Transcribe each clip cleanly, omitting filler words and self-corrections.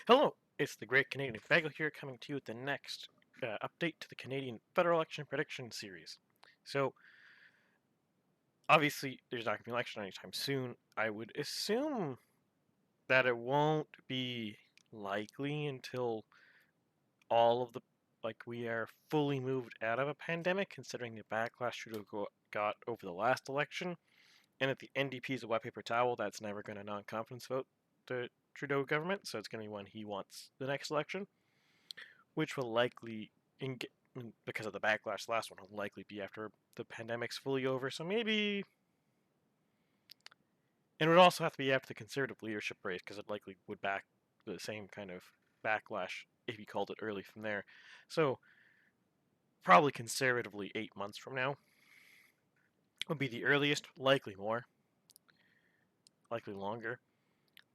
Hello, it's the Great Canadian Bagel here, coming to you with the next update to the Canadian federal election prediction series. So, obviously, there's not going to be an election anytime soon. I would assume that it won't be likely until all of the we are fully moved out of a pandemic, considering the backlash Trudeau got over the last election, and that the NDP is a wet paper towel that's never going to non-confidence vote the Trudeau government, so it's going to be when he wants the next election, which will likely, because of the backlash, the last one will likely be after the pandemic's fully over. So maybe, and it would also have to be after the Conservative leadership race, because it likely would back the same kind of backlash if you called it early from there. So probably conservatively 8 months from now would be the earliest, likely more, likely longer.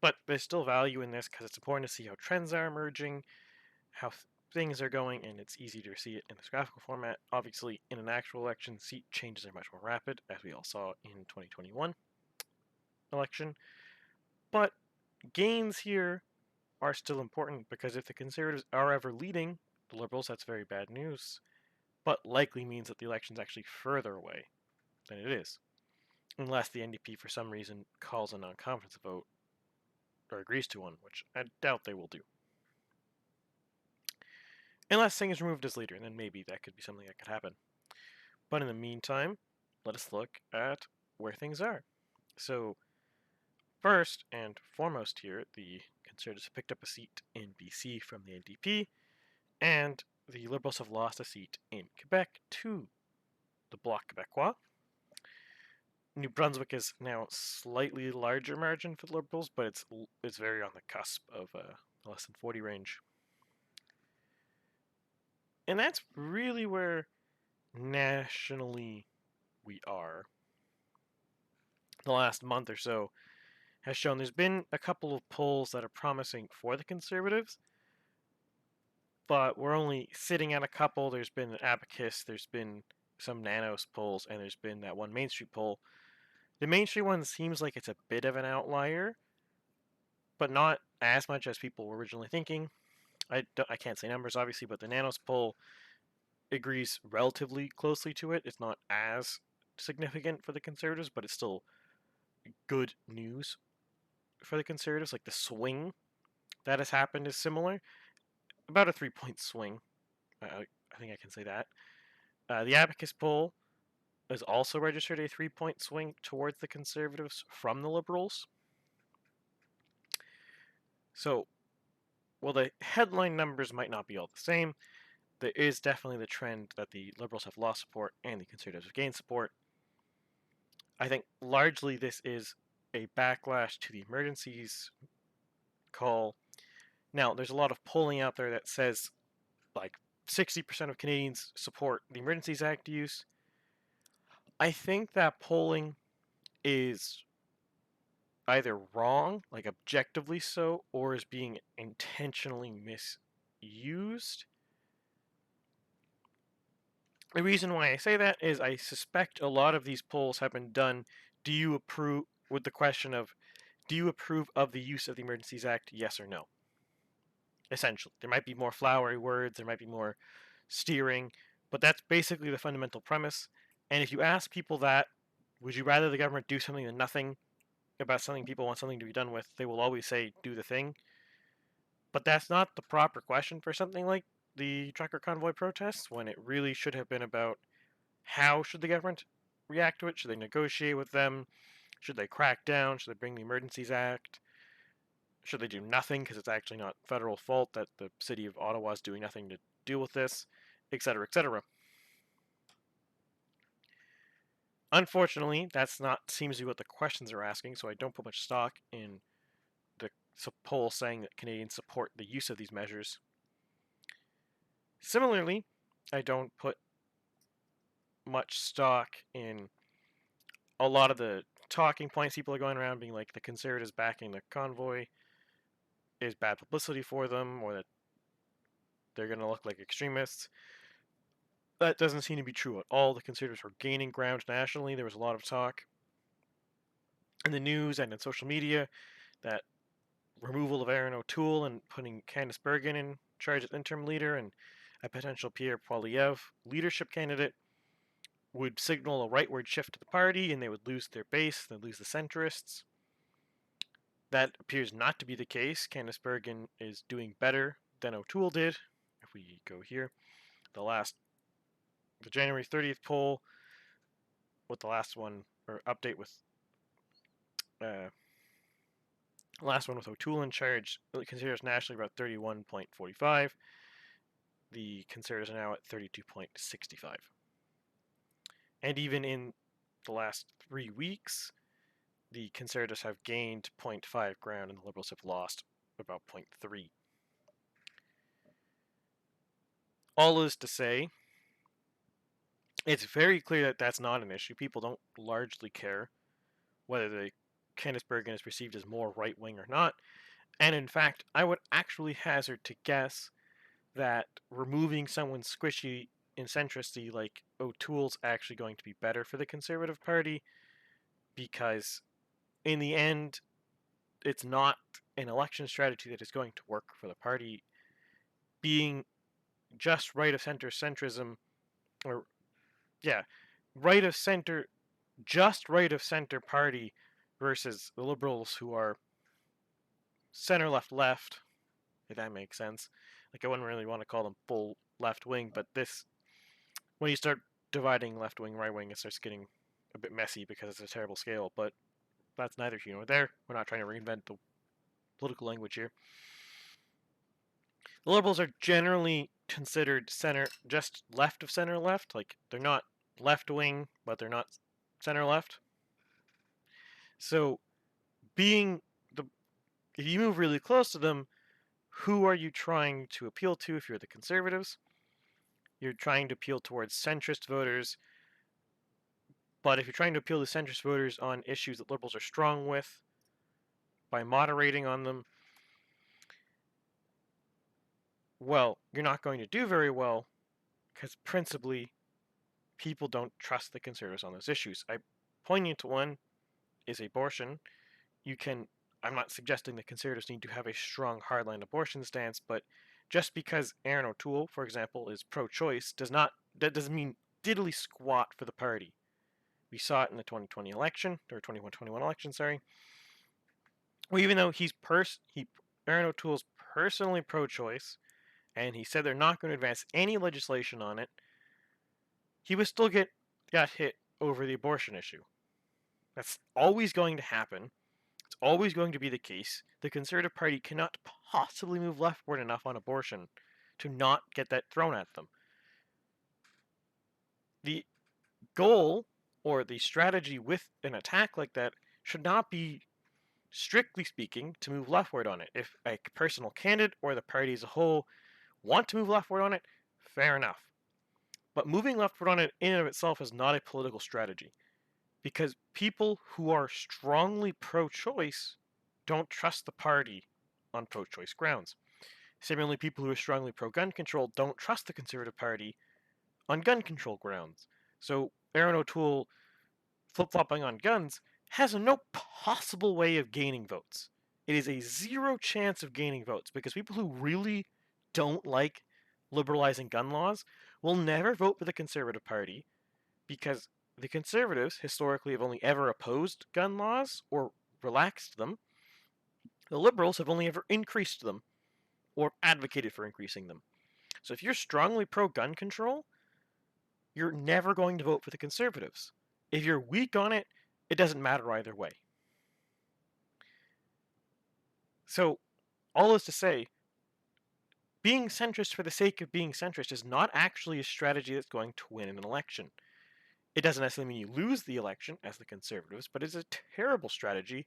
But there's still value in this because it's important to see how trends are emerging, how things are going, and it's easy to see it in this graphical format. Obviously, in an actual election, seat changes are much more rapid, as we all saw in 2021 election. But gains here are still important because if the Conservatives are ever leading the Liberals, that's very bad news, but likely means that the election's actually further away than it is, unless the NDP for some reason calls a non-confidence vote or agrees to one, which I doubt they will do. Unless Singh is removed as leader, and then maybe that could be something that could happen. But in the meantime, let us look at where things are. So, first and foremost here, the Conservatives have picked up a seat in BC from the NDP, and the Liberals have lost a seat in Quebec to the Bloc Québécois. New Brunswick is now slightly larger margin for the Liberals, but it's very on the cusp of less than 40 range. And that's really where nationally we are. The last month or so has shown there's been a couple of polls that are promising for the Conservatives, but we're only sitting at a couple. There's been an Abacus, there's been some Nanos polls, and there's been that one Main Street poll. The Main Street one seems like it's a bit of an outlier, but not as much as people were originally thinking. I can't say numbers, obviously, but the Nanos poll agrees relatively closely to it. It's not as significant for the Conservatives, but it's still good news for the Conservatives. Like the swing that has happened is similar, about a 3-point swing. I think I can say that. The Abacus poll has also registered a 3-point swing towards the Conservatives from the Liberals. So, while the headline numbers might not be all the same, there is definitely the trend that the Liberals have lost support and the Conservatives have gained support. I think largely this is a backlash to the emergencies call. Now, there's a lot of polling out there that says like 60% of Canadians support the Emergencies Act use. I think that polling is either wrong, like objectively so, or is being intentionally misused. The reason why I say that is I suspect a lot of these polls have been done. Do you approve with the question of, do you approve of the use of the Emergencies Act? Yes or no? Essentially, there might be more flowery words, there might be more steering, but that's basically the fundamental premise. And if you ask people that, would you rather the government do something than nothing about something people want something to be done with, they will always say, do the thing. But that's not the proper question for something like the trucker convoy protests, when it really should have been about how should the government react to it? Should they negotiate with them? Should they crack down? Should they bring the Emergencies Act? Should they do nothing because it's actually not federal fault that the city of Ottawa is doing nothing to deal with this, etc., etc. Unfortunately, that's not seems to be what the questions are asking, so I don't put much stock in the poll saying that Canadians support the use of these measures. Similarly, I don't put much stock in a lot of the talking points people are going around being like the Conservatives backing the convoy is bad publicity for them, or that they're going to look like extremists. That doesn't seem to be true at all. The Conservatives were gaining ground nationally. There was a lot of talk in the news and in social media that removal of Aaron O'Toole and putting Candice Bergen in charge as interim leader and a potential Pierre Poilievre leadership candidate would signal a rightward shift to the party, and they would lose their base, they'd lose the centrists. That appears not to be the case. Candice Bergen is doing better than O'Toole did. If we go here, the January 30th poll with the last one, or update with last one with O'Toole in charge, the Conservatives nationally about 31.45. The Conservatives are now at 32.65. And even in the last 3 weeks, the Conservatives have gained 0.5 ground and the Liberals have lost about 0.3. All is to say, it's very clear that that's not an issue. People don't largely care whether the Candice Bergen is perceived as more right-wing or not. And in fact, I would actually hazard to guess that removing someone squishy in centristy like O'Toole's actually going to be better for the Conservative Party, because in the end, it's not an election strategy that is going to work for the party. Being just right of center centrism, or right of center, just right of center party versus the Liberals who are center left left, if that makes sense. Like, I wouldn't really want to call them full left wing, but this, when you start dividing left wing, right wing, it starts getting a bit messy because it's a terrible scale. But that's neither here nor there. We're not trying to reinvent the political language here. The Liberals are generally considered center, just left of center left. Like, they're not left wing, but they're not center left. So, being the, if you move really close to them, who are you trying to appeal to if you're the Conservatives? You're trying to appeal towards centrist voters, but if you're trying to appeal to centrist voters on issues that Liberals are strong with, by moderating on them, well, you're not going to do very well, because principally, people don't trust the Conservatives on those issues. I pointing to one is abortion. I'm not suggesting the Conservatives need to have a strong hardline abortion stance, but just because Aaron O'Toole, for example, is pro-choice that doesn't mean diddly squat for the party. We saw it in the 2020 election, or 2021 election, sorry. Well, even though Aaron O'Toole's personally pro-choice, and he said they're not going to advance any legislation on it, he would still got hit over the abortion issue. That's always going to happen. It's always going to be the case. The Conservative Party cannot possibly move leftward enough on abortion to not get that thrown at them. The goal or the strategy with an attack like that should not be, strictly speaking, to move leftward on it. If a personal candidate or the party as a whole want to move leftward on it, fair enough. But moving leftward on it in and of itself is not a political strategy, because people who are strongly pro-choice don't trust the party on pro-choice grounds. Similarly, people who are strongly pro-gun control don't trust the Conservative Party on gun control grounds. So Aaron O'Toole flip-flopping on guns has no possible way of gaining votes. It is a zero chance of gaining votes, because people who really don't like liberalizing gun laws will never vote for the Conservative Party, because the Conservatives historically have only ever opposed gun laws or relaxed them. The Liberals have only ever increased them or advocated for increasing them. So if you're strongly pro-gun control, you're never going to vote for the Conservatives. If you're weak on it, it doesn't matter either way. So, all is to say, being centrist for the sake of being centrist is not actually a strategy that's going to win an election. It doesn't necessarily mean you lose the election as the Conservatives, but it's a terrible strategy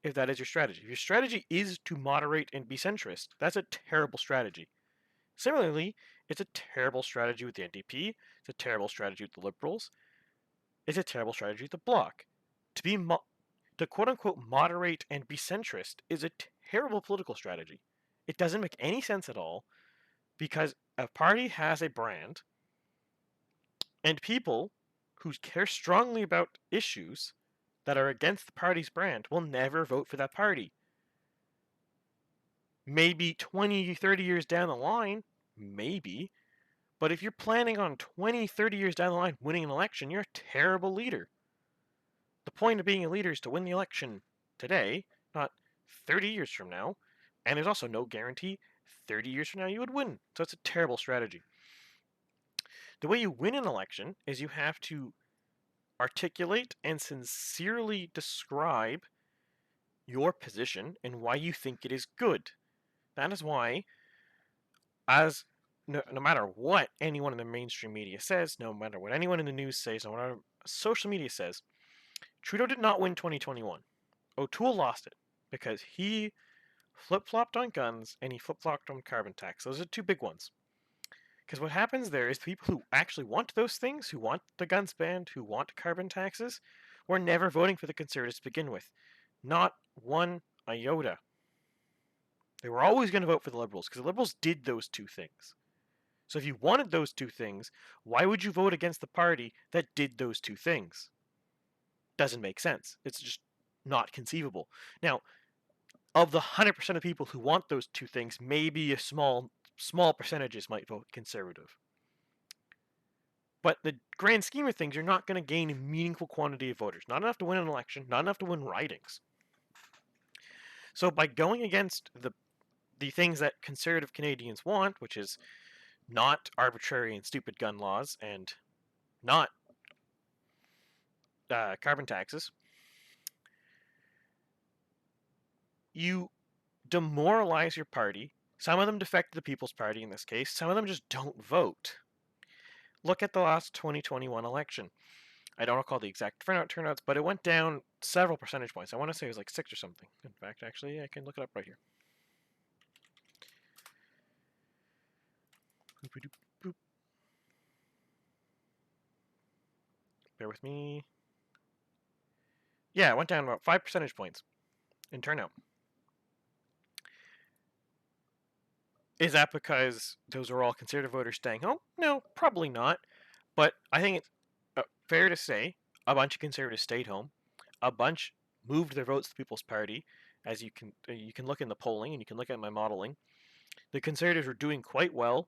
if that is your strategy. If your strategy is to moderate and be centrist, that's a terrible strategy. Similarly, it's a terrible strategy with the NDP, it's a terrible strategy with the Liberals, it's a terrible strategy with the Bloc. To quote-unquote moderate and be centrist is a terrible political strategy. It doesn't make any sense at all, because a party has a brand, and people who care strongly about issues that are against the party's brand will never vote for that party. Maybe 20, 30 years down the line, maybe. But if you're planning on 20, 30 years down the line winning an election, you're a terrible leader. The point of being a leader is to win the election today, not 30 years from now. And there's also no guarantee 30 years from now you would win. So it's a terrible strategy. The way you win an election is you have to articulate and sincerely describe your position and why you think it is good. That is why, as no matter what anyone in the mainstream media says, no matter what anyone in the news says, no matter what social media says, Trudeau did not win 2021. O'Toole lost it because he flip-flopped on guns and he flip-flopped on carbon tax. Those are two big ones. Because what happens there is the people who actually want those things, who want the guns banned, who want carbon taxes, were never voting for the Conservatives to begin with. Not one iota. They were always going to vote for the Liberals because the Liberals did those two things. So if you wanted those two things, why would you vote against the party that did those two things? Doesn't make sense. It's just not conceivable. Now, of the 100% of people who want those two things, maybe a small percentages might vote Conservative. But the grand scheme of things, you're not going to gain a meaningful quantity of voters. Not enough to win an election, not enough to win ridings. So by going against the things that conservative Canadians want, which is not arbitrary and stupid gun laws and not carbon taxes, you demoralize your party. Some of them defect to the People's Party in this case. Some of them just don't vote. Look at the last 2021 election. I don't recall the exact turnouts, but it went down several percentage points. I want to say it was like 6 or something. In fact, actually, I can look it up right here. Bear with me. Yeah, it went down about 5 percentage points in turnout. Is that because those are all conservative voters staying home? No, probably not. But I think it's fair to say a bunch of conservatives stayed home. A bunch moved their votes to the People's Party, as you can look in the polling and you can look at my modeling. The Conservatives were doing quite well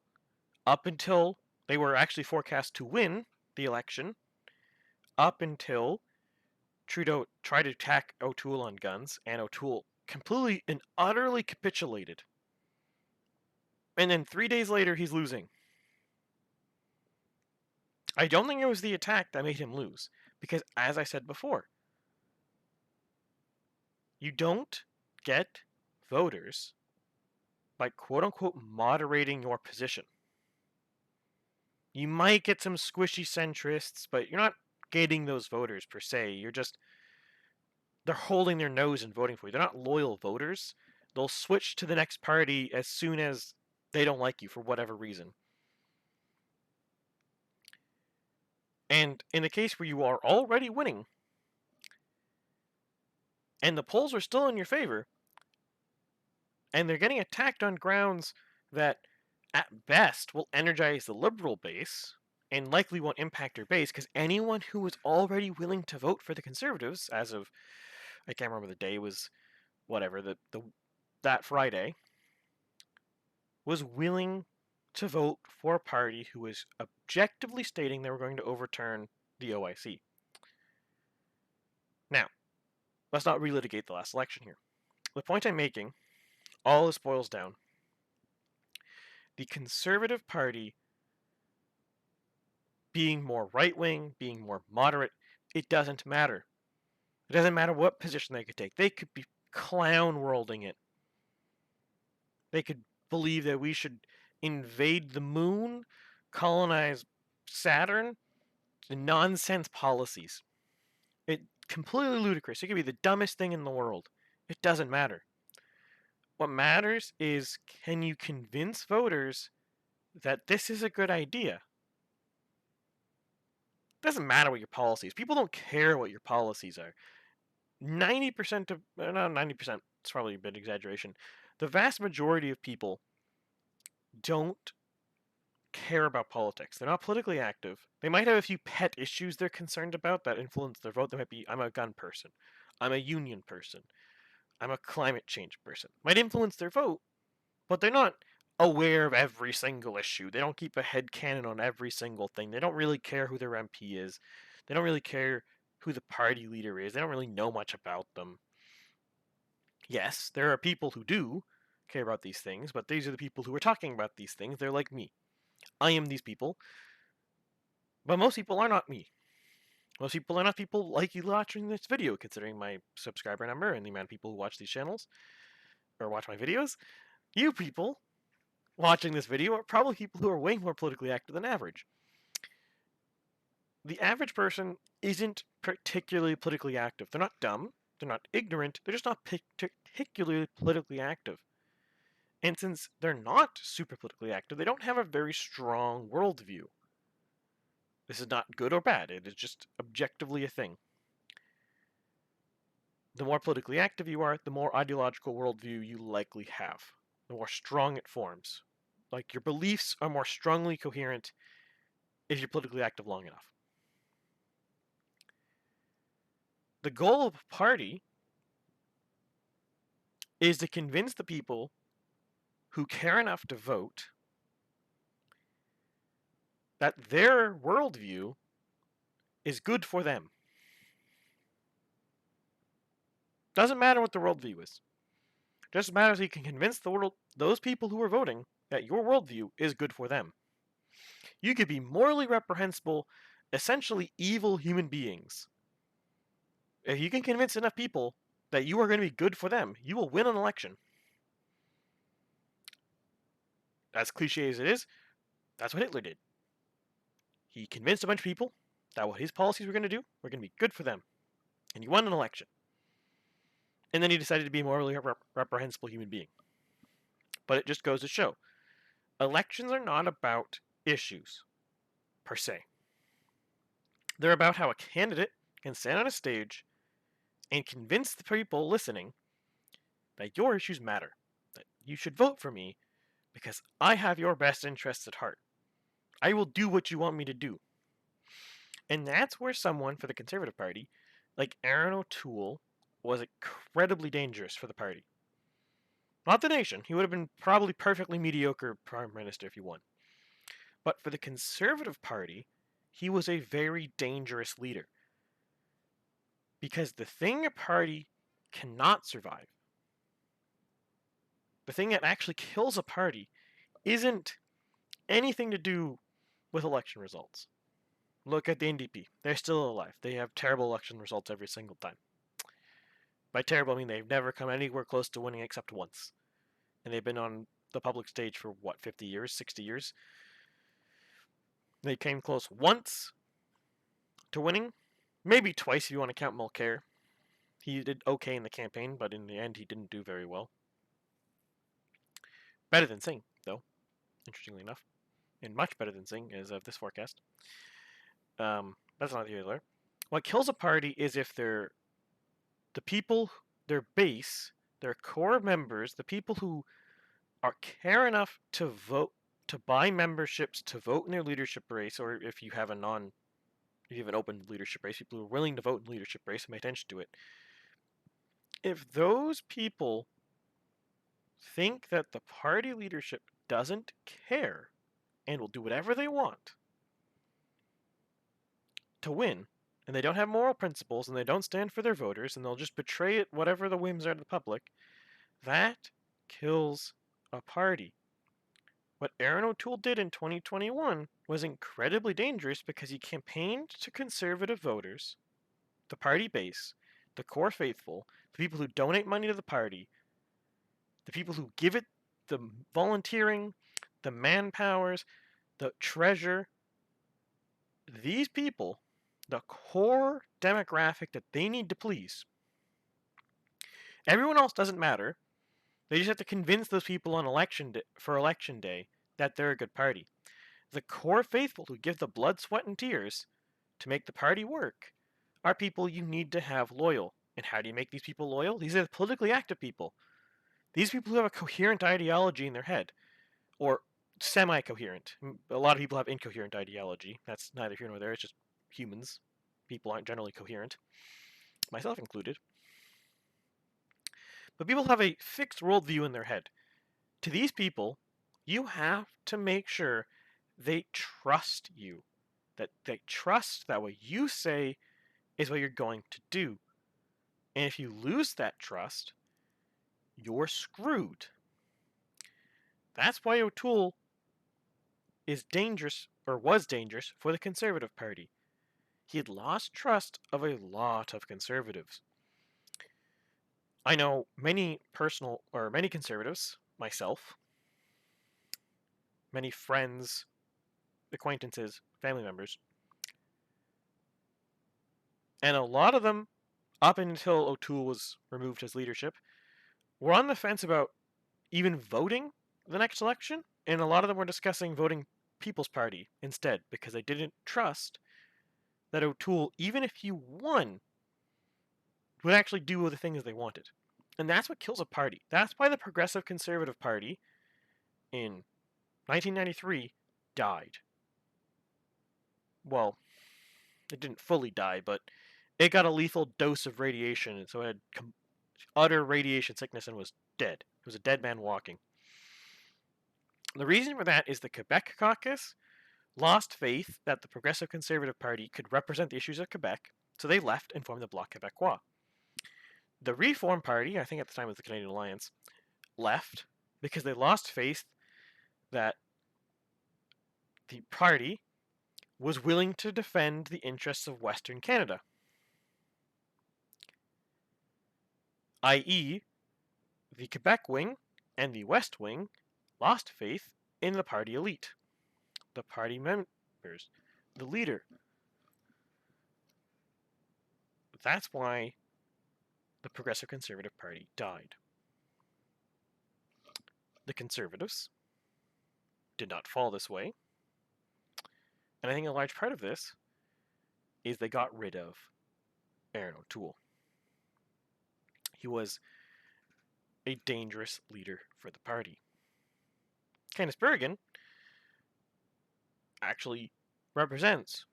up until they were actually forecast to win the election, up until Trudeau tried to attack O'Toole on guns, and O'Toole completely and utterly capitulated. And then 3 days later, he's losing. I don't think it was the attack that made him lose, because as I said before, you don't get voters by quote-unquote moderating your position. You might get some squishy centrists, but you're not getting those voters per se. They're holding their nose and voting for you. They're not loyal voters. They'll switch to the next party as soon as they don't like you for whatever reason. And in the case where you are already winning, and the polls are still in your favor, and they're getting attacked on grounds that at best will energize the Liberal base and likely won't impact their base, because anyone who was already willing to vote for the Conservatives as of, I can't remember the day, was whatever, that Friday, was willing to vote for a party who was objectively stating they were going to overturn the OIC. Now, let's not relitigate the last election here. The point I'm making, all this boils down. The Conservative Party being more right-wing, being more moderate, it doesn't matter. It doesn't matter what position they could take. They could be clown-worlding it. They could believe that we should invade the moon, colonize Saturn, nonsense policies. It's completely ludicrous. It could be the dumbest thing in the world. It doesn't matter. What matters is, can you convince voters that this is a good idea? It doesn't matter what your policies. People don't care what your policies are. 90% of, not 90%, it's probably a bit exaggeration. The vast majority of people don't care about politics. They're not politically active. They might have a few pet issues they're concerned about that influence their vote. They might be, I'm a gun person. I'm a union person. I'm a climate change person. Might influence their vote, but they're not aware of every single issue. They don't keep a headcanon on every single thing. They don't really care who their MP is. They don't really care who the party leader is. They don't really know much about them. Yes, there are people who do care about these things, but these are the people who are talking about these things. They're like me. I am these people, but most people are not me. Most people are not people like you watching this video, considering my subscriber number and the amount of people who watch these channels or watch my videos. You people watching this video are probably people who are way more politically active than average. The average person isn't particularly politically active. They're not dumb, they're not ignorant, they're just not particularly politically active. And since they're not super politically active, they don't have a very strong worldview. This is not good or bad, it is just objectively a thing. The more politically active you are, the more ideological worldview you likely have, the more strong it forms. Like, your beliefs are more strongly coherent if you're politically active long enough. The goal of a party is to convince the people who care enough to vote that their worldview is good for them. Doesn't matter what the worldview is. Just matters you can convince those people who are voting that your worldview is good for them. You could be morally reprehensible, essentially evil human beings. If you can convince enough people that you are going to be good for them, you will win an election. As cliche as it is, that's what Hitler did. He convinced a bunch of people that what his policies were going to do were going to be good for them. And he won an election. And then he decided to be a morally reprehensible human being. But it just goes to show, elections are not about issues, per se. They're about how a candidate can stand on a stage and convince the people listening that your issues matter, that you should vote for me because I have your best interests at heart. I will do what you want me to do. And that's where someone for the Conservative Party, like Aaron O'Toole, was incredibly dangerous for the party. Not the nation. He would have been probably perfectly mediocre prime minister if he won. But for the Conservative Party, he was a very dangerous leader. Because the thing a party cannot survive, the thing that actually kills a party, isn't anything to do with election results. Look at the NDP. They're still alive. They have terrible election results every single time. By terrible, I mean they've never come anywhere close to winning except once. And they've been on the public stage for, 50 years, 60 years? They came close once to winning. Maybe twice if you want to count Mulcair. He did okay in the campaign, but in the end he didn't do very well. Better than Singh, though, interestingly enough. And much better than Singh as of this forecast. That's not the other. What kills a party is if the people, their base, their core members, the people who care enough to vote, to buy memberships, to vote in their leadership race, or if you have an open leadership race, people who are willing to vote in leadership race and pay attention to it. If those people think that the party leadership doesn't care and will do whatever they want to win, and they don't have moral principles, and they don't stand for their voters, and they'll just betray it, whatever the whims are to the public, that kills a party. What Aaron O'Toole did in 2021 was incredibly dangerous because he campaigned to conservative voters, the party base, the core faithful, the people who donate money to the party, the people who give it the volunteering, the manpowers, the treasure. These people, the core demographic that they need to please. Everyone else doesn't matter. They just have to convince those people on election day that they're a good party. The core faithful who give the blood, sweat, and tears to make the party work are people you need to have loyal. And how do you make these people loyal? These are the politically active people. These people who have a coherent ideology in their head, or semi-coherent. A lot of people have incoherent ideology. That's neither here nor there. It's just humans. People aren't generally coherent, myself included. But people have a fixed worldview in their head. To these people, you have to make sure they trust you, that they trust that what you say is what you're going to do. And if you lose that trust, you're screwed. That's why O'Toole is dangerous, or was dangerous, for the Conservative Party. He had lost trust of a lot of conservatives. I know many conservatives, myself, many friends, acquaintances, family members, and a lot of them, up until O'Toole was removed as leadership, were on the fence about even voting the next election, and a lot of them were discussing voting People's Party instead because they didn't trust that O'Toole, even if he won, would actually do the things they wanted. And that's what kills a party. That's why the Progressive Conservative Party in 1993 died. Well, it didn't fully die, but it got a lethal dose of radiation, and so it had utter radiation sickness and was dead. It was a dead man walking. The reason for that is the Quebec caucus lost faith that the Progressive Conservative Party could represent the issues of Quebec, so they left and formed the Bloc Québécois. The Reform Party, I think at the time it was the Canadian Alliance, left because they lost faith that the party was willing to defend the interests of Western Canada, i.e., the Quebec wing and the West wing lost faith in the party elite, the party members, the leader. That's why the Progressive Conservative Party died. The Conservatives did not fall this way, and I think a large part of this is they got rid of Aaron O'Toole. He was a dangerous leader for the party. Candice Bergen actually represents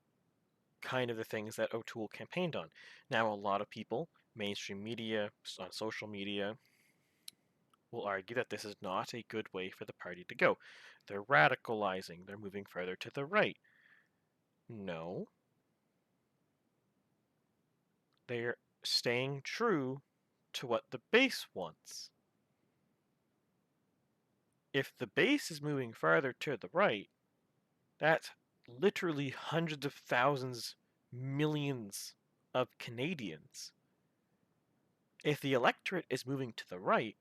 kind of the things that O'Toole campaigned on. Now, a lot of people, mainstream media, on social media, will argue that this is not a good way for the party to go. They're radicalizing, they're moving further to the right. No. They're staying true to what the base wants. If the base is moving farther to the right, that's literally hundreds of thousands, millions of Canadians. If the electorate is moving to the right,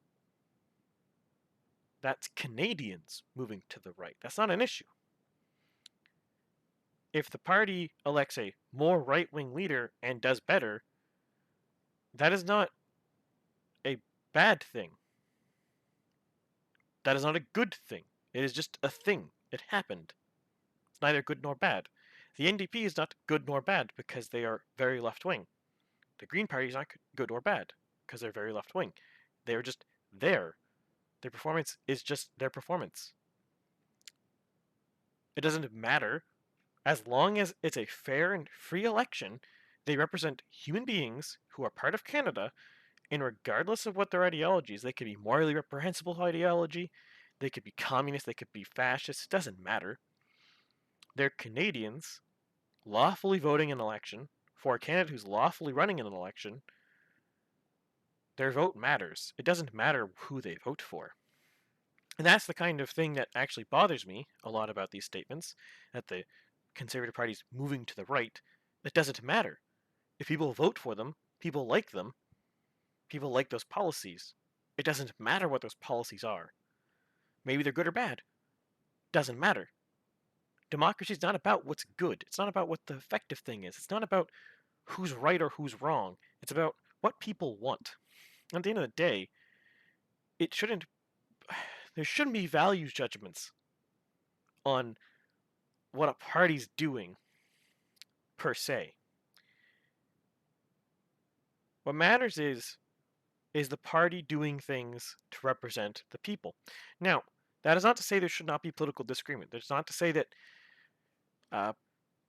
that's Canadians moving to the right. That's not an issue. If the party elects a more right-wing leader and does better, that is not a bad thing. That is not a good thing. It is just a thing. It happened. It's neither good nor bad. The NDP is not good nor bad because they are very left-wing. The Green Party is not good or bad because they're very left-wing. They're just there. Their performance is just their performance. It doesn't matter. As long as it's a fair and free election, they represent human beings who are part of Canada, and regardless of what their ideologies, they could be morally reprehensible ideology, they could be communist, they could be fascist, it doesn't matter. They're Canadians lawfully voting in an election for a candidate who's lawfully running in an election. Their vote matters. It doesn't matter who they vote for. And that's the kind of thing that actually bothers me a lot about these statements, that the Conservative Party's moving to the right. It doesn't matter. If people vote for them, people like those policies. It doesn't matter what those policies are. Maybe they're good or bad. Doesn't matter. Democracy is not about what's good. It's not about what the effective thing is. It's not about who's right or who's wrong. It's about what people want. At the end of the day, there shouldn't be values judgments on what a party's doing, per se. What matters is the party doing things to represent the people? Now, that is not to say there should not be political disagreement. That's not to say that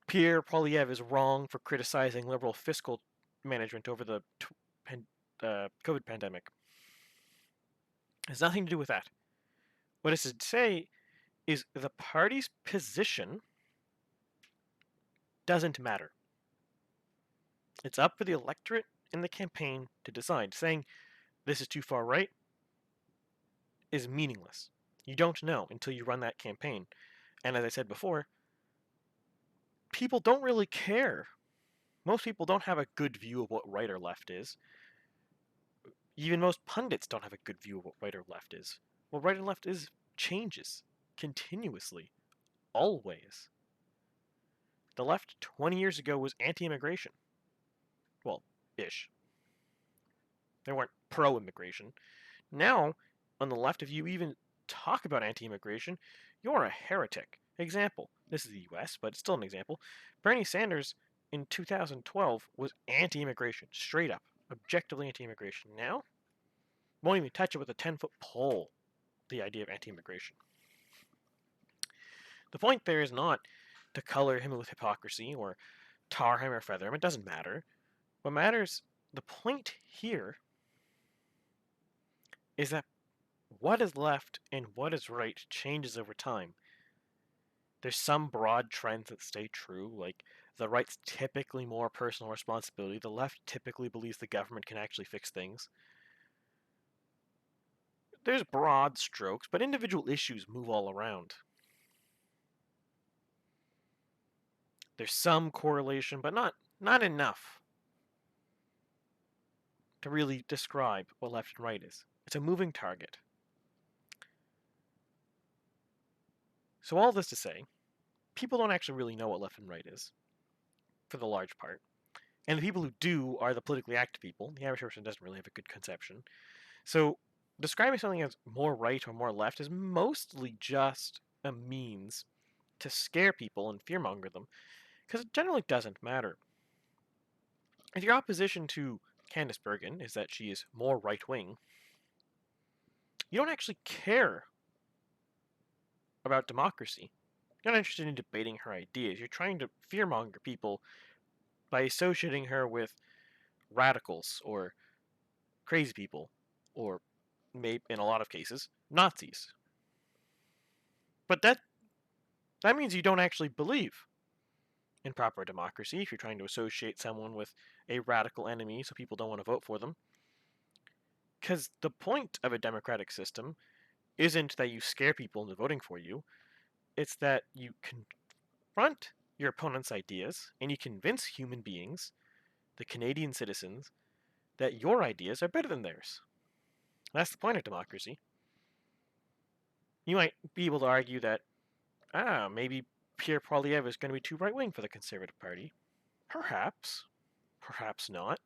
Pierre Poilievre is wrong for criticizing liberal fiscal management over the COVID pandemic. It has nothing to do with that. What it should say is the party's position doesn't matter. It's up for the electorate and the campaign to decide. Saying this is too far right is meaningless. You don't know until you run that campaign. And as I said before, people don't really care. Most people don't have a good view of what right or left is. Even most pundits don't have a good view of what right or left is. What right and left is changes continuously, always. The left 20 years ago was anti-immigration. Well, ish. They weren't pro-immigration. Now, on the left, if you even talk about anti-immigration, you're a heretic. Example. This is the US, but it's still an example. Bernie Sanders in 2012 was anti-immigration, straight up, objectively anti-immigration. Now, won't even touch it with a 10-foot pole, the idea of anti-immigration. The point there is not to color him with hypocrisy or tar him or feather him. It doesn't matter. What matters, the point here, is that what is left and what is right changes over time. There's some broad trends that stay true, like the right's typically more personal responsibility, the left typically believes the government can actually fix things. There's broad strokes, but individual issues move all around. There's some correlation, but not enough to really describe what left and right is. It's a moving target. So all this to say, people don't actually really know what left and right is, for the large part. And the people who do are the politically active people. The average person doesn't really have a good conception. So describing something as more right or more left is mostly just a means to scare people and fearmonger them, because it generally doesn't matter. If your opposition to Candice Bergen is that she is more right-wing, you don't actually care about democracy. You're not interested in debating her ideas. You're trying to fearmonger people by associating her with radicals or crazy people, or maybe in a lot of cases, Nazis. But that means you don't actually believe in proper democracy if you're trying to associate someone with a radical enemy so people don't want to vote for them. Because the point of a democratic system isn't that you scare people into voting for you, it's that you confront your opponent's ideas and you convince human beings, the Canadian citizens, that your ideas are better than theirs. That's the point of democracy. You might be able to argue that, maybe Pierre Poilievre is going to be too right-wing for the Conservative Party. Perhaps. Perhaps not.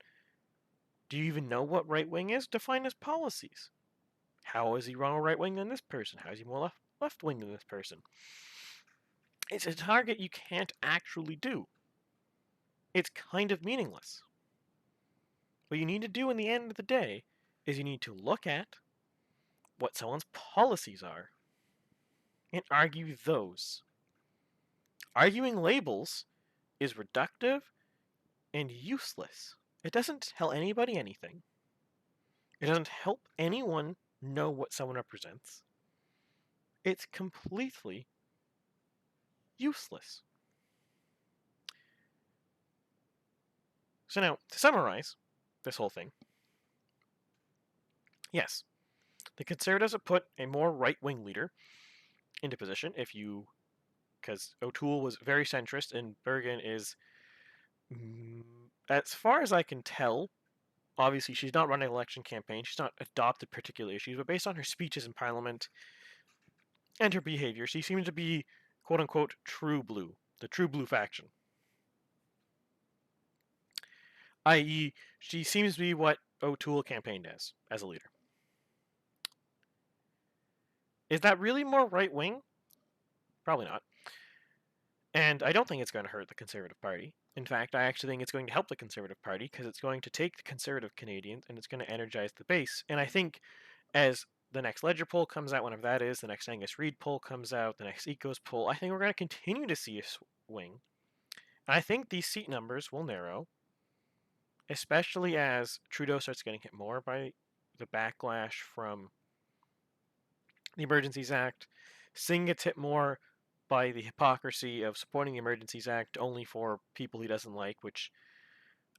Do you even know what right-wing is? Define his policies. How is he more right-wing than this person? How is he more left-wing than this person? It's a target you can't actually do. It's kind of meaningless. What you need to do in the end of the day is you need to look at what someone's policies are and argue those. Arguing labels is reductive and useless. It doesn't tell anybody anything. It doesn't help anyone know what someone represents. It's completely useless. So now, to summarize this whole thing, yes, the Conservatives have put a more right-wing leader into position because O'Toole was very centrist and Bergen is, as far as I can tell, obviously she's not running an election campaign, she's not adopted particular issues, but based on her speeches in Parliament and her behavior, she seems to be, quote-unquote, true blue, the true blue faction. I.e., she seems to be what O'Toole campaigned as a leader. Is that really more right-wing? Probably not. And I don't think it's going to hurt the Conservative Party. In fact, I actually think it's going to help the Conservative Party because it's going to take the conservative Canadians and it's going to energize the base. And I think as the next Ledger poll comes out, whenever that is, the next Angus Reid poll comes out, the next Ecos poll, I think we're going to continue to see a swing. And I think these seat numbers will narrow, especially as Trudeau starts getting hit more by the backlash from the Emergencies Act. Singh gets hit more by the hypocrisy of supporting the Emergencies Act only for people he doesn't like, which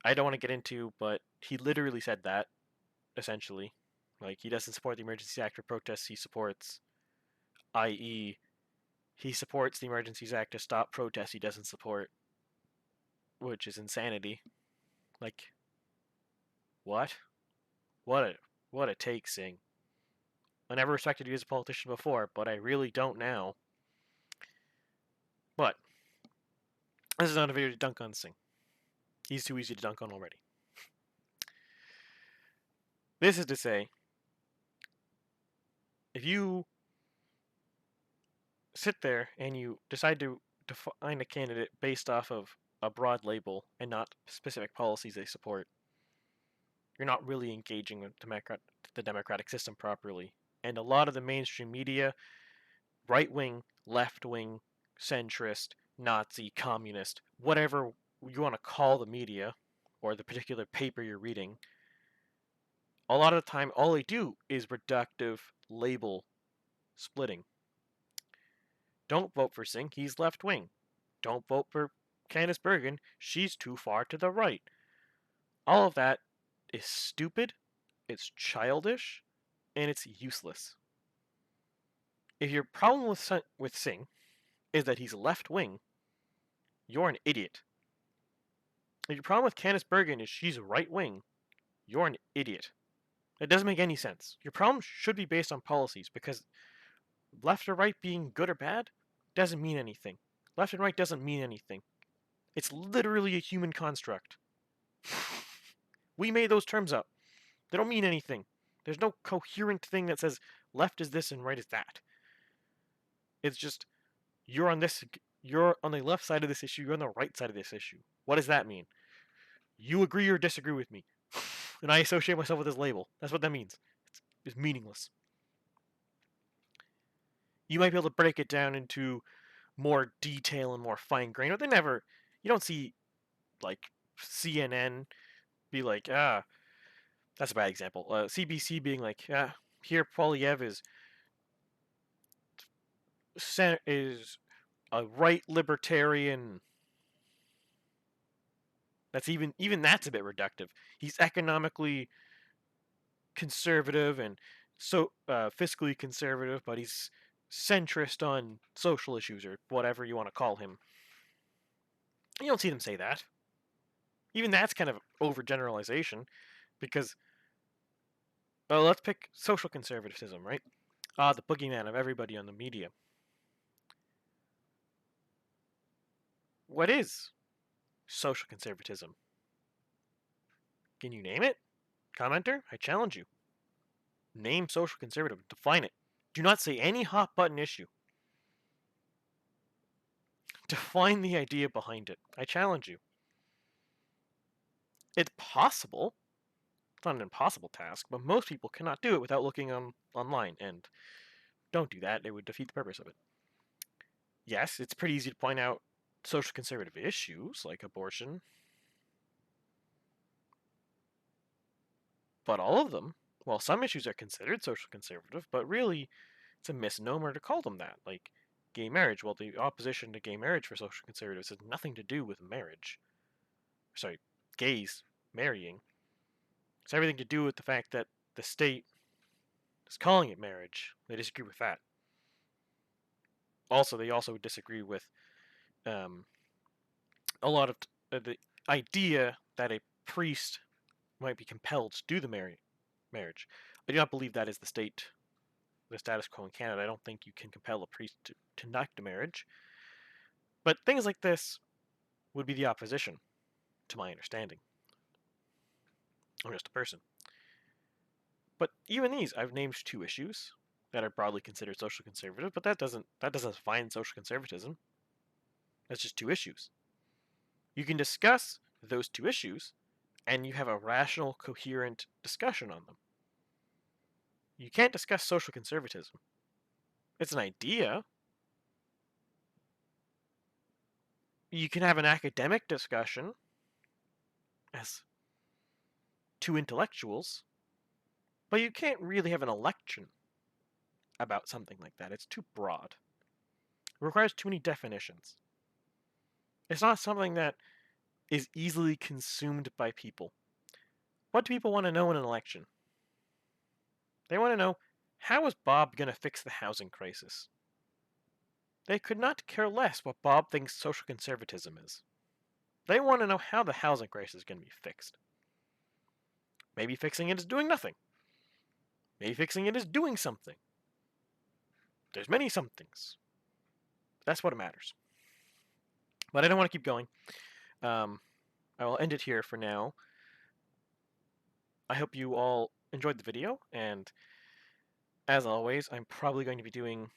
I don't want to get into, but he literally said that, essentially. Like, he doesn't support the Emergencies Act for protests he supports, i.e., he supports the Emergencies Act to stop protests he doesn't support, which is insanity. Like, what? What a what a take, Singh. I never respected you as a politician before, but I really don't now. But this is not a video to dunk on Singh. He's too easy to dunk on already. This is to say, if you sit there and you decide to define a candidate based off of a broad label and not specific policies they support, you're not really engaging with the democratic system properly. And a lot of the mainstream media, right wing, left wing, centrist, Nazi, communist, whatever you want to call the media or the particular paper you're reading, a lot of the time all they do is reductive label splitting. Don't vote for Singh, he's left wing. Don't vote for Candice Bergen, she's too far to the right. All of that is stupid, it's childish, and it's useless. If your problem with Singh is that he's left wing, you're an idiot. If your problem with Candice Bergen is she's right wing, you're an idiot. It doesn't make any sense. Your problem should be based on policies, because left or right being good or bad doesn't mean anything. Left and right doesn't mean anything. It's literally a human construct. We made those terms up. They don't mean anything. There's no coherent thing that says left is this and right is that. It's just you're on the left side of this issue, you're on the right side of this issue. What does that mean? You agree or disagree with me. And I associate myself with this label. That's what that means. It's meaningless. You might be able to break it down into more detail and more fine grain, but you don't see like CNN be like, that's a bad example. CBC being like, here Polyev is a right libertarian. That's even that's a bit reductive. He's economically conservative and so fiscally conservative, but he's centrist on social issues or whatever you want to call him. You don't see them say that. Even that's kind of overgeneralization, because let's pick social conservatism, right? The boogeyman of everybody on the media. What is social conservatism? Can you name it? Commenter, I challenge you. Name social conservative. Define it. Do not say any hot button issue. Define the idea behind it. I challenge you. It's possible. It's not an impossible task, but most people cannot do it without looking online, and don't do that. It would defeat the purpose of it. Yes, it's pretty easy to point out social conservative issues like abortion, but all of them, well, some issues are considered social conservative, but really it's a misnomer to call them that. Like gay marriage, well, the opposition to gay marriage for social conservatives has nothing to do with marriage. Sorry, gays marrying. It's everything to do with the fact that the state is calling it marriage. They disagree with that. Also, they also disagree with a lot of the idea that a priest might be compelled to do the marriage. I do not believe that is the status quo in Canada. I don't think you can compel a priest to conduct a marriage. But things like this would be the opposition, to my understanding. I'm just a person. But even these, I've named two issues that are broadly considered social conservative, but that doesn't define social conservatism. That's just two issues. You can discuss those two issues, and you have a rational, coherent discussion on them. You can't discuss social conservatism. It's an idea. You can have an academic discussion as two intellectuals, but you can't really have an election about something like that. It's too broad. It requires too many definitions. It's not something that is easily consumed by people. What do people want to know in an election? They want to know, how is Bob going to fix the housing crisis? They could not care less what Bob thinks social conservatism is. They want to know how the housing crisis is going to be fixed. Maybe fixing it is doing nothing. Maybe fixing it is doing something. There's many somethings. That's what matters. But I don't want to keep going. I will end it here for now. I hope you all enjoyed the video, and as always, I'm probably going to be doing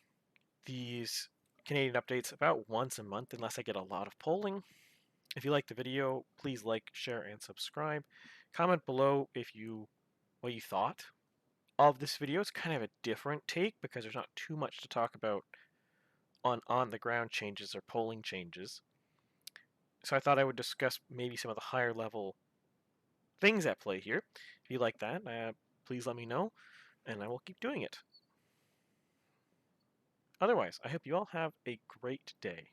these Canadian updates about once a month unless I get a lot of polling. If you liked the video, please like, share, and subscribe. Comment below what you thought of this video. It's kind of a different take because there's not too much to talk about on the ground changes or polling changes. So I thought I would discuss maybe some of the higher level things at play here. If you like that, please let me know, and I will keep doing it. Otherwise, I hope you all have a great day.